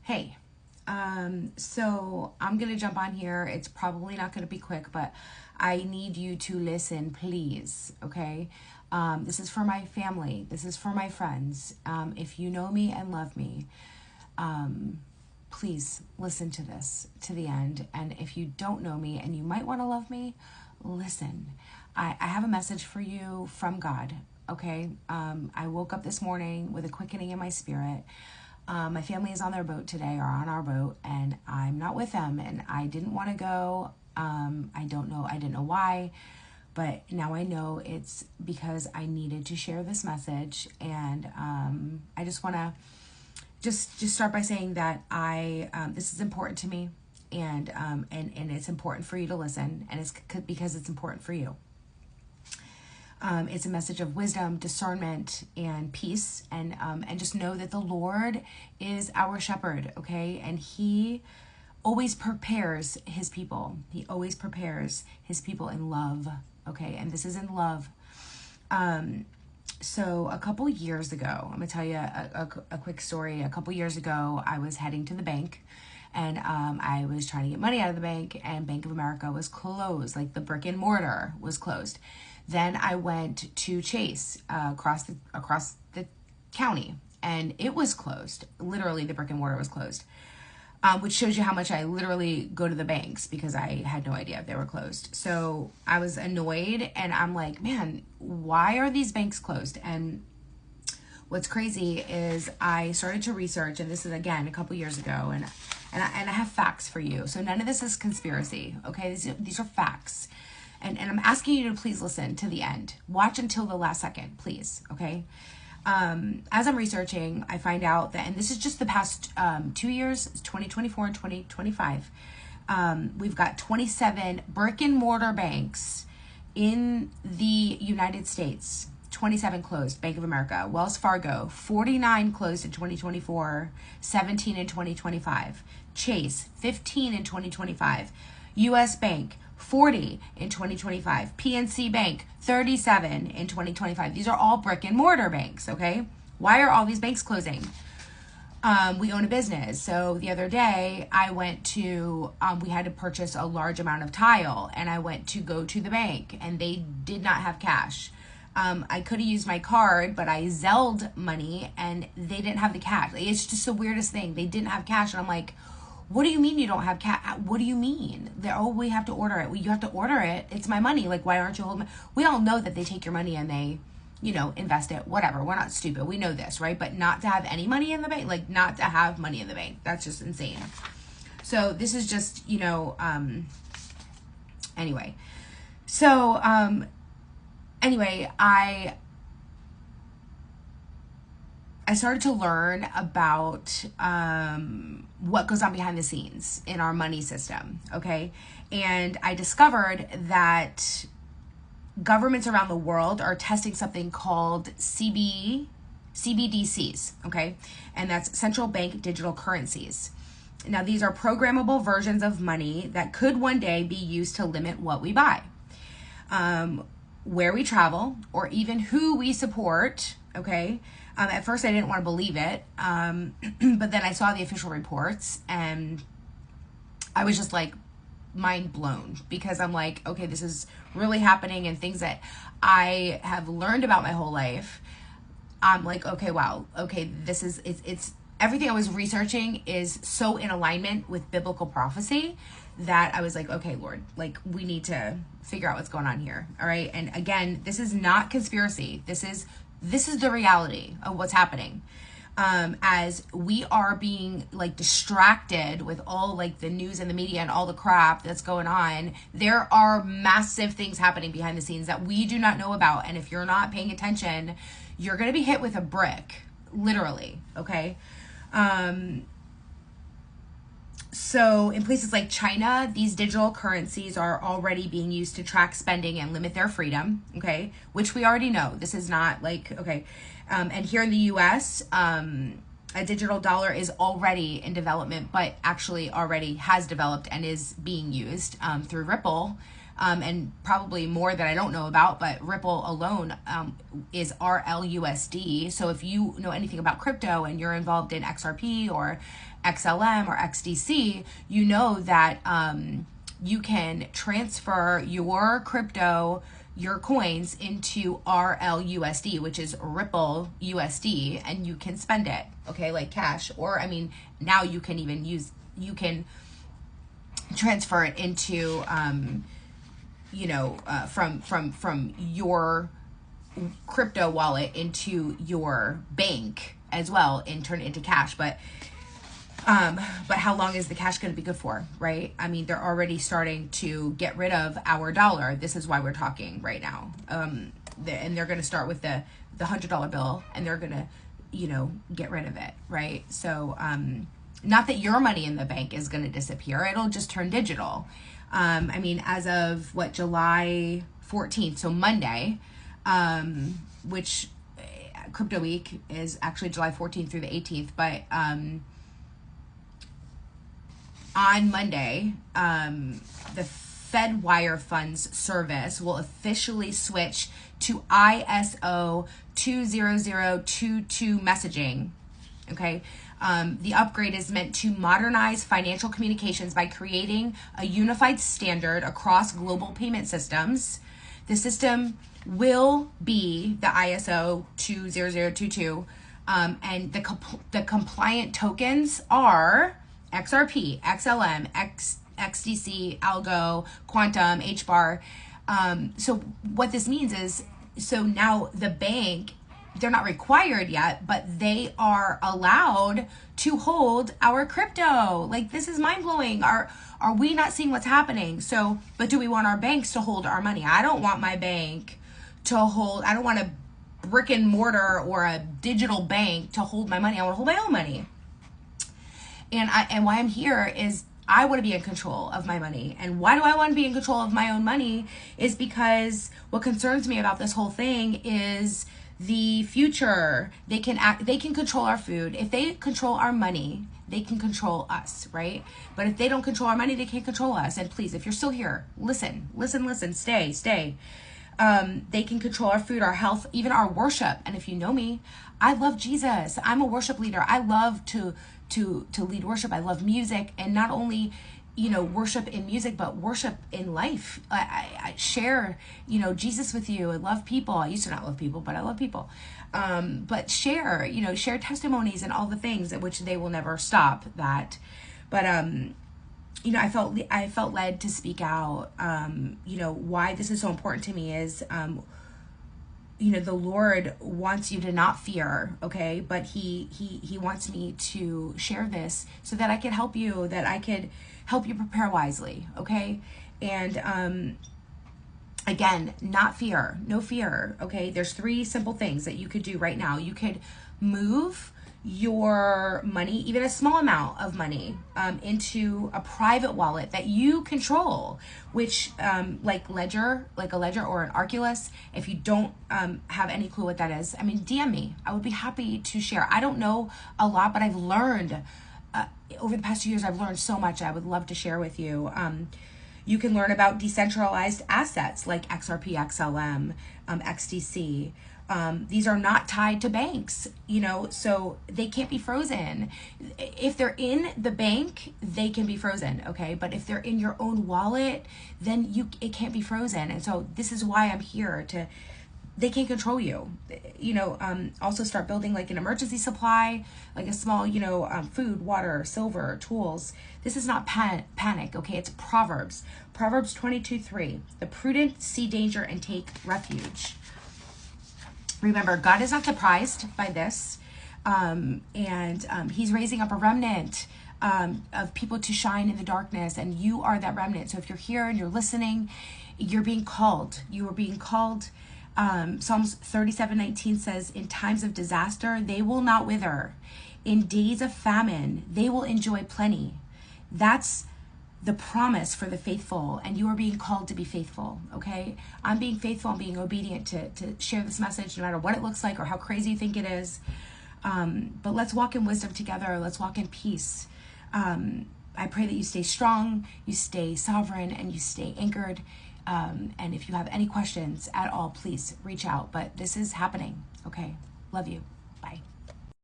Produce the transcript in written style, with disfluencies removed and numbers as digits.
Hey, so I'm gonna jump on here. It's probably not gonna be quick, but I need you to listen, please. Okay. This is for my family. This is for my friends. If you know me and love me, please listen to this to the end. And if you don't know me and you might want to love me, listen. I have a message for you from God. Okay. I woke up this morning with a quickening in my spirit. My family is on their boat today, or on our boat, and I'm not with them, and I didn't want to go. I didn't know why, but now I know it's because I needed to share this message. And I just want to just start by saying that this is important to me, and it's important for you to listen, and it's because it's important for you. It's a message of wisdom, discernment, and peace, and just know that the Lord is our shepherd, okay? And He always prepares His people. He always prepares His people in love, okay? And this is in love. So a couple years ago, I'm gonna tell you a quick story. A couple years ago, I was heading to the bank, and I was trying to get money out of the bank, and Bank of America was closed, like the brick and mortar was closed. Then I went to Chase across the county, and it was closed. Literally, the brick and mortar was closed, which shows you how much I literally go to the banks because I had no idea if they were closed. So I was annoyed, and I'm like, man, why are these banks closed? And what's crazy is I started to research, and this is again a couple years ago, and I have facts for you. So none of this is conspiracy, okay? These are facts. And I'm asking you to please listen to the end. Watch until the last second, please, okay? As I'm researching, I find out that, and this is just the past 2 years, 2024 and 2025, we've got 27 brick and mortar banks in the United States. 27 closed, Bank of America. Wells Fargo, 49 closed in 2024, 17 in 2025. Chase, 15 in 2025. U.S. Bank, 40 in 2025. PNC Bank, 37 in 2025. These are all brick and mortar banks, okay? Why are all these banks closing? We own a business. So the other day I went to, we had to purchase a large amount of tile, and I went to go to the bank, and they did not have cash. I could have used my card, but I Zelled money, and they didn't have the cash. It's just the weirdest thing. They didn't have cash, and I'm like, what do you mean you don't have cash? What do you mean? We have to order it. Well, you have to order it. It's my money. Like, why aren't you holding? We all know that they take your money and they, invest it. Whatever. We're not stupid. We know this, right? But not to have any money in the bank, like not to have money in the bank. That's just insane. So this is just, anyway. So, anyway, I started to learn about what goes on behind the scenes in our money system, okay? And I discovered that governments around the world are testing something called CBDCs, okay? And that's central bank digital currencies. Now, these are programmable versions of money that could one day be used to limit what we buy, where we travel, or even who we support, okay? At first, I didn't want to believe it, but then I saw the official reports, and I was just like mind blown, because I'm like, okay, this is really happening, and things that I have learned about my whole life. I'm like, okay, wow, okay, it's everything I was researching is so in alignment with biblical prophecy that I was like, okay, Lord, like we need to figure out what's going on here. All right. And again, this is not conspiracy. This is the reality of what's happening. As we are being like distracted with all like the news and the media and all the crap that's going on, there are massive things happening behind the scenes that we do not know about. And if you're not paying attention, you're going to be hit with a brick, literally. Okay. So in places like China, these digital currencies are already being used to track spending and limit their freedom, okay? Which we already know. This is not like, okay. And here in the US, a digital dollar is already in development, but actually already has developed and is being used through Ripple. and probably more that I don't know about, but Ripple alone is RLUSD. So if you know anything about crypto and you're involved in XRP or XLM or XDC, you know that you can transfer your crypto, your coins into RLUSD, which is Ripple USD, and you can spend it, okay, like cash. Or, I mean, now you can even you can transfer it into, from your crypto wallet into your bank as well and turn it into cash. But how long is the cash going to be good for, right? I mean, they're already starting to get rid of our dollar. This is why we're talking right now. And they're going to start with the $100 bill, and they're going to, get rid of it, right? So, not that your money in the bank is going to disappear. It'll just turn digital. I mean, as of July 14th, so Monday, which Crypto Week is actually July 14th through the 18th, but, on Monday, the FedWire Funds service will officially switch to ISO 20022 messaging. Okay. The upgrade is meant to modernize financial communications by creating a unified standard across global payment systems. The system will be the ISO 20022, and the compliant tokens are XRP, XLM, XDC, Algo, Quantum, HBAR. So what this means is, so now the bank, they're not required yet, but they are allowed to hold our crypto. Like, this is mind blowing. Are we not seeing what's happening? So, but do we want our banks to hold our money? I don't want my bank to hold, I don't want a brick and mortar or a digital bank to hold my money. I want to hold my own money. And why I'm here is I want to be in control of my money. And why do I want to be in control of my own money is because what concerns me about this whole thing is the future. They can control our food. If they control our money, they can control us, right? But if they don't control our money, they can't control us. And please, if you're still here, listen, stay. They can control our food, our health, even our worship. And if you know me, I love Jesus. I'm a worship leader. I love to lead worship. I love music, and not only, worship in music, but worship in life. I share, Jesus with you. I love people. I used to not love people, but I love people. But share testimonies and all the things at which they will never stop that. But, I felt led to speak out. Why this is so important to me is, the Lord wants you to not fear, okay? But he wants me to share this so that I could help you, that I could help you prepare wisely, okay? And again, not fear, no fear, okay? There's 3 simple things that you could do right now. You could move your money, even a small amount of money, into a private wallet that you control, which like a ledger or an Arculus. If you don't have any clue what that is, I mean, DM me. I would be happy to share. I don't know a lot, but I've learned over the past 2 years, I've learned so much I would love to share with you. You can learn about decentralized assets like XRP, XLM, XDC. These are not tied to banks, so they can't be frozen. If they're in the bank, they can be frozen, okay? But if they're in your own wallet, then it can't be frozen. And so this is why I'm here they can't control you. Also start building like an emergency supply, like a small, food, water, silver, tools. This is not panic, okay? It's Proverbs 22:3. The prudent see danger and take refuge. Remember, God is not surprised by this, and he's raising up a remnant of people to shine in the darkness, and you are that remnant. So if you're here and you're listening, you're being called. You are being called. Psalms 37:19 says, in times of disaster, they will not wither. In days of famine, they will enjoy plenty. That's the promise for the faithful, and you are being called to be faithful, okay? I'm being faithful. I'm being obedient to share this message, no matter what it looks like or how crazy you think it is. But let's walk in wisdom together. Let's walk in peace. I pray that you stay strong, you stay sovereign, and you stay anchored And if you have any questions at all, please reach out. But this is happening. Okay. Love you. Bye.